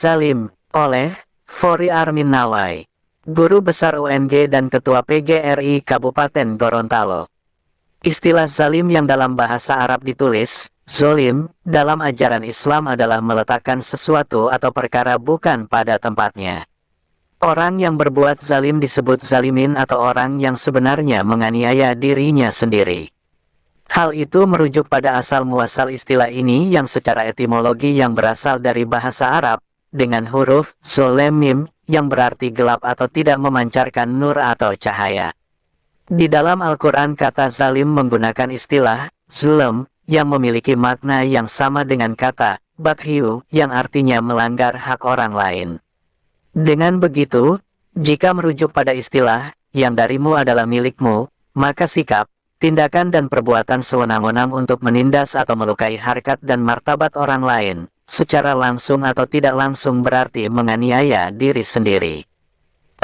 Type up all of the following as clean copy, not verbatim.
Zalim, oleh Fori Armin Nawai, Guru Besar UNG dan Ketua PGRI Kabupaten Gorontalo. Istilah zalim yang dalam bahasa Arab ditulis zolim, dalam ajaran Islam adalah meletakkan sesuatu atau perkara bukan pada tempatnya. Orang yang berbuat zalim disebut zalimin atau orang yang sebenarnya menganiaya dirinya sendiri. Hal itu merujuk pada asal muasal istilah ini yang secara etimologi yang berasal dari bahasa Arab, dengan huruf zolem mim, yang berarti gelap atau tidak memancarkan nur atau cahaya. Di dalam Al-Quran kata zalim menggunakan istilah zulm, yang memiliki makna yang sama dengan kata baghyu, yang artinya melanggar hak orang lain. Dengan begitu, jika merujuk pada istilah yang darimu adalah milikmu, maka sikap, tindakan dan perbuatan sewenang-wenang untuk menindas atau melukai harkat dan martabat orang lain, secara langsung atau tidak langsung berarti menganiaya diri sendiri.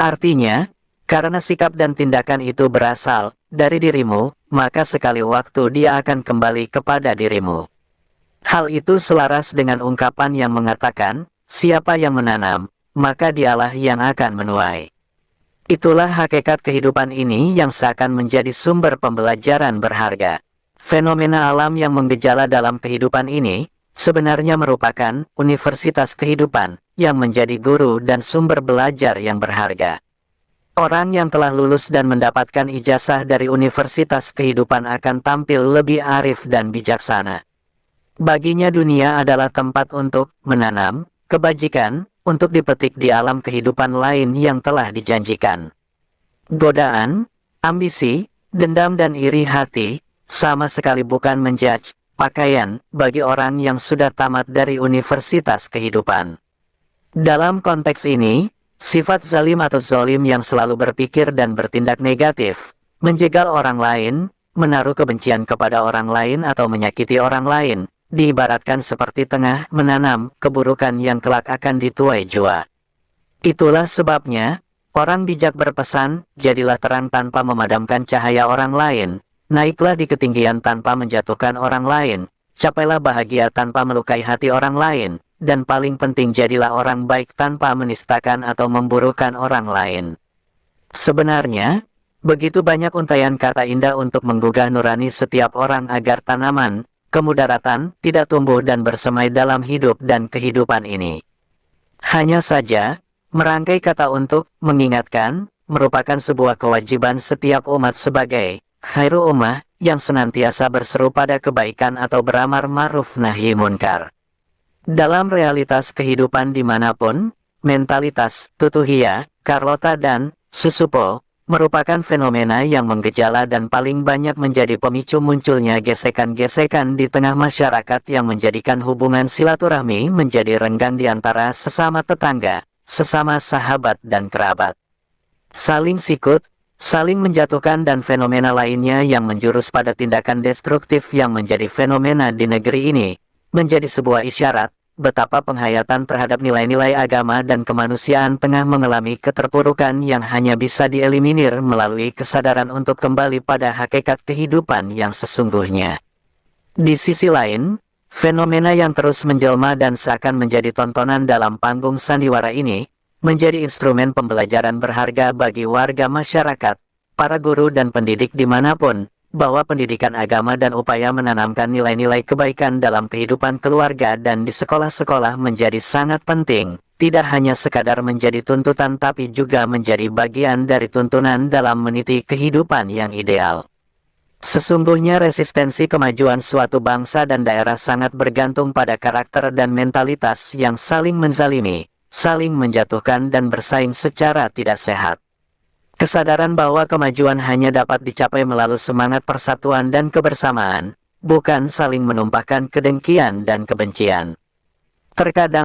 Artinya, karena sikap dan tindakan itu berasal dari dirimu, maka sekali waktu dia akan kembali kepada dirimu. Hal itu selaras dengan ungkapan yang mengatakan, siapa yang menanam, maka dialah yang akan menuai. Itulah hakikat kehidupan ini yang seakan menjadi sumber pembelajaran berharga. Fenomena alam yang menggejala dalam kehidupan ini, sebenarnya merupakan universitas kehidupan, yang menjadi guru dan sumber belajar yang berharga. Orang yang telah lulus dan mendapatkan ijazah dari universitas kehidupan akan tampil lebih arif dan bijaksana. Baginya dunia adalah tempat untuk menanam kebajikan, untuk dipetik di alam kehidupan lain yang telah dijanjikan. Godaan, ambisi, dendam dan iri hati, sama sekali bukan menjudge pakaian bagi orang yang sudah tamat dari universitas kehidupan. Dalam konteks ini, sifat zalim atau zolim yang selalu berpikir dan bertindak negatif, menjegal orang lain, menaruh kebencian kepada orang lain atau menyakiti orang lain, diibaratkan seperti tengah menanam keburukan yang kelak akan dituai jua. Itulah sebabnya, orang bijak berpesan, jadilah terang tanpa memadamkan cahaya orang lain, naiklah di ketinggian tanpa menjatuhkan orang lain, capailah bahagia tanpa melukai hati orang lain, dan paling penting jadilah orang baik tanpa menistakan atau memburukan orang lain. Sebenarnya, begitu banyak untaian kata indah untuk menggugah nurani setiap orang agar tanaman kemudaratan tidak tumbuh dan bersemai dalam hidup dan kehidupan ini. Hanya saja, merangkai kata untuk mengingatkan merupakan sebuah kewajiban setiap umat sebagai khairu ummah yang senantiasa berseru pada kebaikan atau beramar ma'ruf nahi munkar. Dalam realitas kehidupan dimanapun, mentalitas tutuhia, Carlota dan Susupo merupakan fenomena yang menggejala dan paling banyak menjadi pemicu munculnya gesekan-gesekan di tengah masyarakat yang menjadikan hubungan silaturahmi menjadi renggang di antara sesama tetangga, sesama sahabat dan kerabat. Saling sikut, saling menjatuhkan dan fenomena lainnya yang menjurus pada tindakan destruktif yang menjadi fenomena di negeri ini, menjadi sebuah isyarat betapa penghayatan terhadap nilai-nilai agama dan kemanusiaan tengah mengalami keterpurukan yang hanya bisa dieliminir melalui kesadaran untuk kembali pada hakikat kehidupan yang sesungguhnya. Di sisi lain, fenomena yang terus menjelma dan seakan menjadi tontonan dalam panggung sandiwara ini, menjadi instrumen pembelajaran berharga bagi warga masyarakat, para guru dan pendidik dimanapun, bahwa pendidikan agama dan upaya menanamkan nilai-nilai kebaikan dalam kehidupan keluarga dan di sekolah-sekolah menjadi sangat penting, tidak hanya sekadar menjadi tuntutan tapi juga menjadi bagian dari tuntunan dalam meniti kehidupan yang ideal. Sesungguhnya resistensi kemajuan suatu bangsa dan daerah sangat bergantung pada karakter dan mentalitas yang saling menzalimi, saling menjatuhkan dan bersaing secara tidak sehat. Kesadaran bahwa kemajuan hanya dapat dicapai melalui semangat persatuan dan kebersamaan, bukan saling menumpahkan kedengkian dan kebencian. Terkadang